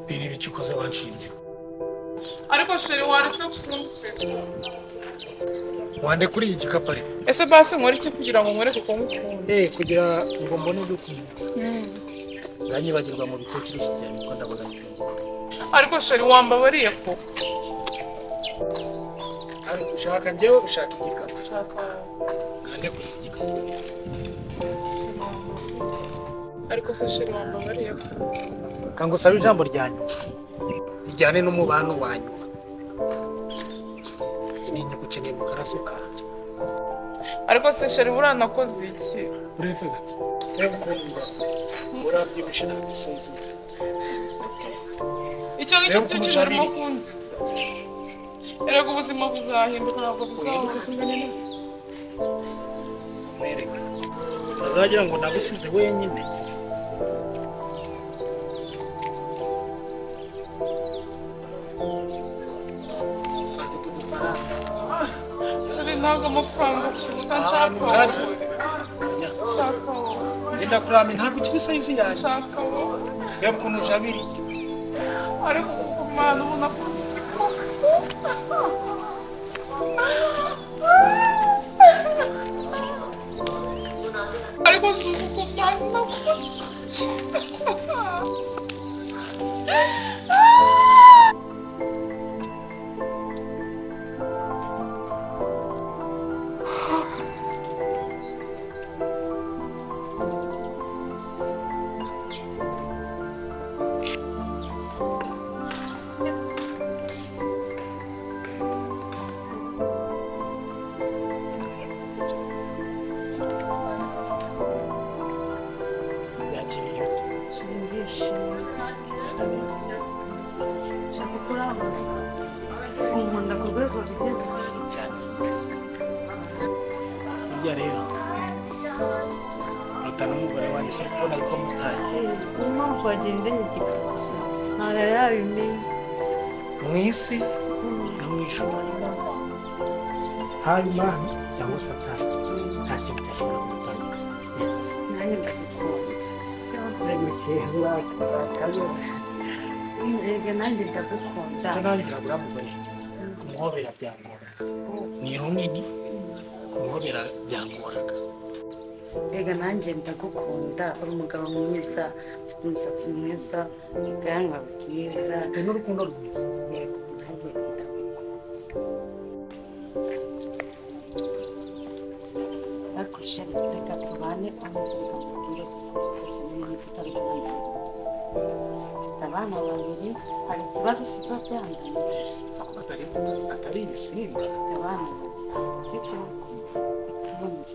Bini bicukoze wanshinze. Ariko sheri waretse kunseka. Wande kuri iki gikapu ariko. Ese basi nkora iki kugira ngo nkwereke ko ngukunda? Kugira ngo mbone gukunda. Nganyibagirwa mu bitekerezo byanjye ko ndabona. Ariko sheri wambabariye ko. Ariko ushaka njyewe ushaka igikapu. Shaka. Ngande kuri iki gikapu. Ariko se sheri wambabariye ko. Kango sabe ijambo ryanyu. Rijyane n'umubano wanyu. Ini nyigukeneye mu karaso kanje. Ariko se sheri buranakoze iki? Uretse gato. Reba ukunda. Urabyibushe n'agisozi. Icyo ngicyo cyo kirimo kunziza. Erega ubuzima buzahinduka ntabwo buzahoza nyine. Mwereke. Bazagira ngo nagusize wenyine. Ntabwo amafaranga ufite nshaka ngenda kurame ntabwo ukiri sayizi yanjye nshaka reba ukuntu ujabiri ariko umwana ubona ko ariko suzi ko umwana burya rero utana umugore wanjye se kubona ko mutaye impamvu wagendanye igikapu sasa ntabwo yabimenye mu isi no mu ijuru haba imana cyangwa satani nta kintu cyashobora kumutandukanya nanjye ndagukunda mbega nanjye ndagukunda nangira buriya mugore kumuhobera byangora ni runini kumuhobera byangoraga mbega nanjye ndagukunda uri umugabo mwiza ufite umusatsi mwiza ubwanwa bwiza ufite n'urukundo rwiza yego nanjye ndagukunda ariko sheri reka tubane amaze bikamubwire gusa ibintu tutabisobanura mfite abana babiri hari ikibazo kiza byanduye atari ibisimba mfite abana siko ikindi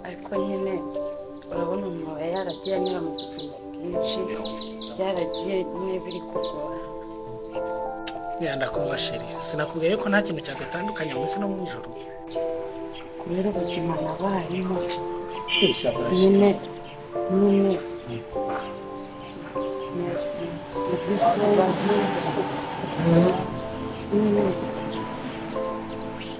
ariko nyine urabona umuntu aba yaragiye anyura mu buzima bwinshi byaragiye nyine biri kugora ndakumva sheri sinakubwiye ko nta kintu cyadutandukanya mu isi no mu ijoro kubera ubuzima nabayemo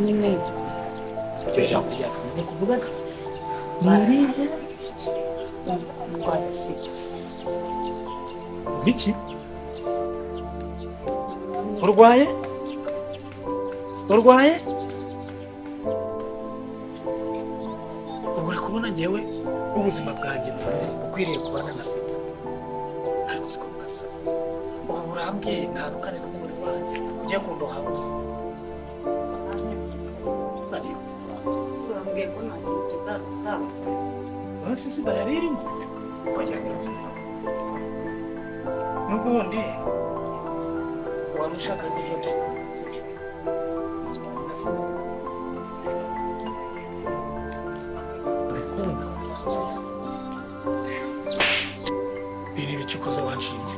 nyine iryo jambo ryatumye kuvuga bariye ndwaye sida biki urwaye ubu uri kubona njyewe ubuzima bwanjye bukwiriye kubana na sida ariko siko bwasaze ubu burambwiye ntandukane n'umugore wanjye ugiye kundoha gusa turambwiye ko nta kintu tuzatanga hasi sida yari irimo n'ubundi wari ushaka n'ibyo biri bicukoze wanshinze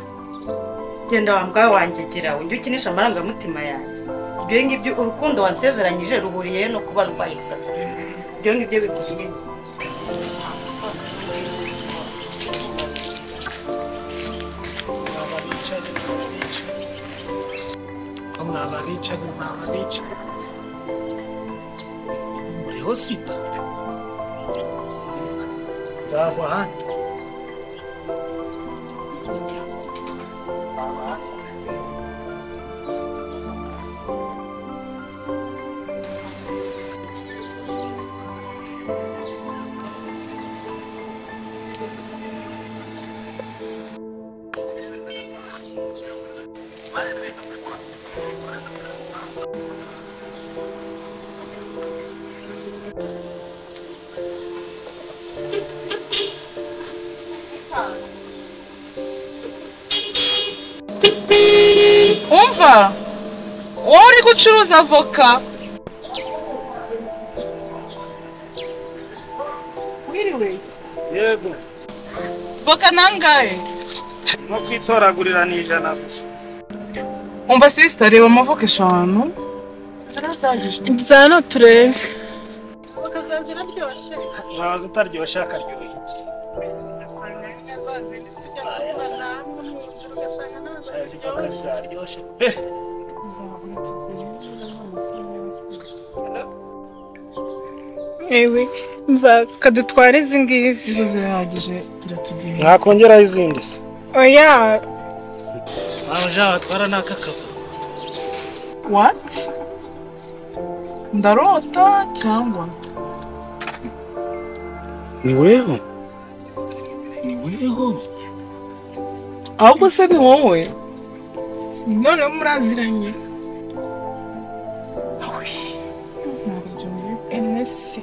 genda wambwawe wangigira ujye ukinisha amarangamutima yanjye ibyo ngibyo urukundo wansezeranyije ruhuriye no kuba rwayisaza ibyo ngibyo bihuriye mwabarica uriho sida nzava hano. Umva, wowe uri gucuruza avoka? Wiriwe? Yego. Voka nangahe? No kwitoragurira ni 100 gusa. Umva sister, reba amavoka 5. Zirazagije. Nzano turebe. Voka ziraryoshye. Zaba zitaryoshye akaryoheye iki? Asanga neza zindi tujya kubura namwe mu nzira ugasanga Voka zaryoshye pe. Ewe, mva kadutware izi ngizi. Izo zirahagije turatugenda. Mwakongeraho izindi se? Oya, Aho jaho twara nakakava. What? Ndarota cyangwa? Ni weho? Ni weho? Ahubwo se ni wowe? none muraziranye. NSC.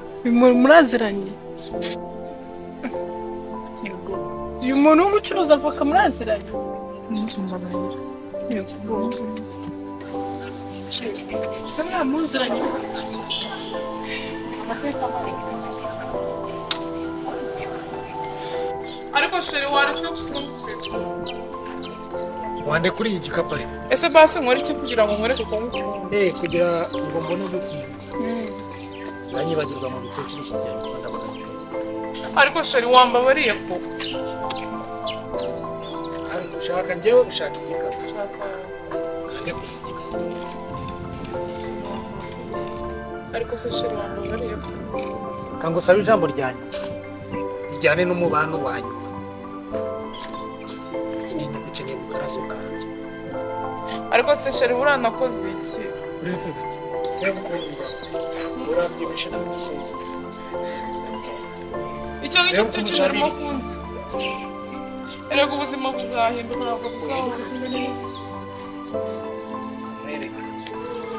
Muraziranye. Yego. Uyu muntu w'umucuruzi avoka muraziranye. Yego. Usa nkaho muziranye. Ariko sheri waretse kumuseka. Wande kuri iyi gikapu ariko. Ese basi nkore iki kugira ngo nkwereke ko ngukunda? Kugira ngo mbone yuko banyibagirwa mu bitekerezo byawe ko ndabona. Ariko sheri wambabariye ko. Ariko ushaka njyewe ushaka igikapu. Wande kuri iyi gikapu. Ariko se sheri wambabariye ko. Kango sabe ijambo ryanyu. Rijyane n'umubano wanyu. Ni gukeneye gukaraso kanje. Ariko se sheri buranakoze iki? Uretse yego urabyibusha n'agiseze. Icyo ngicyo cyo kirimo kunzi. Erega ubuzima buzahinduka ntabwo buzaho ubuzima neza.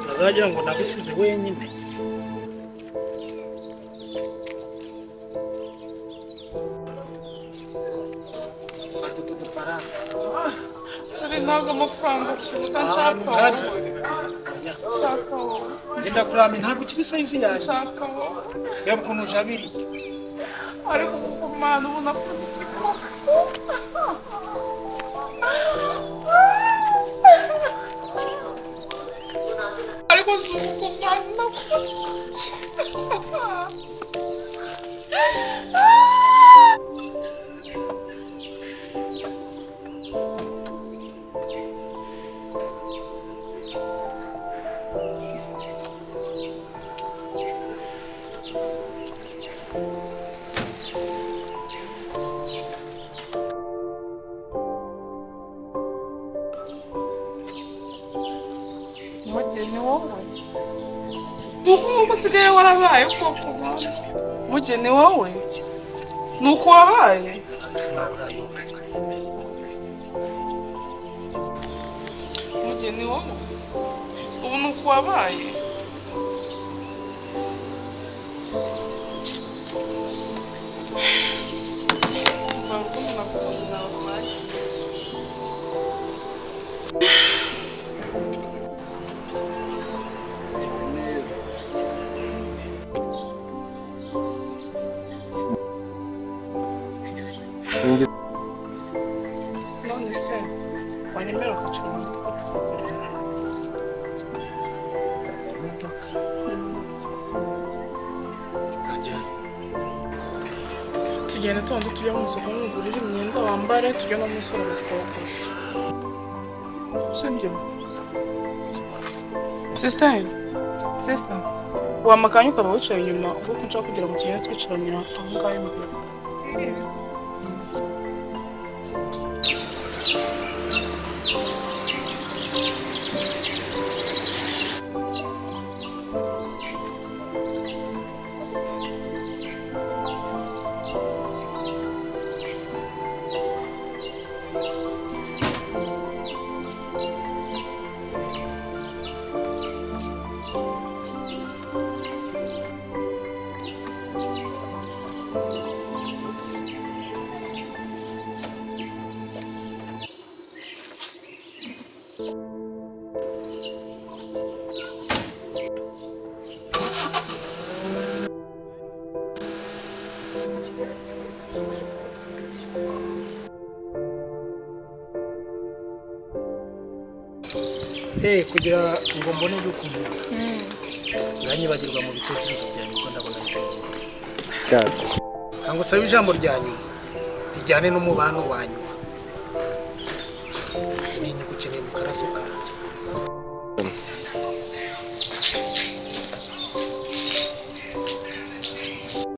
Nazagira ngo nagusize wenyine. Ntabwo amafaranga ashobora nshaka wowe. Nshaka wowe. Ngenda kurama ntabwo ukiri size yaje. Nshaka wowe. Reba ukuntu ujabiri. Ariko kuko mwana ubona ko ariko si uko mwana Mugeni wowe nuko usigaye warabaye koko Mugeni wowe nuko wabaye Sinaburayo. Mugeni wowe ubu nuko wabaye none se wanyemera ukicara mu modoka tukagenda Imodoka. Kajyayo. tugenda tundi tujya mu isoko nkugurira imyenda wambare tujya no mu salo kogosha sibyo sister wamakanya ukaba wicaye inyuma ubwo nshaka kugira ngo tugende twicaranye aho ngaho imbere kugira ngo mbone yuko umuntu nganyibagirwa mu bitekerezo byanyu ko ndabona cyatsi kango sabe ijambo ryanyu rijyane n'umubano wanyu ni nyigukeneye mu karaso kanje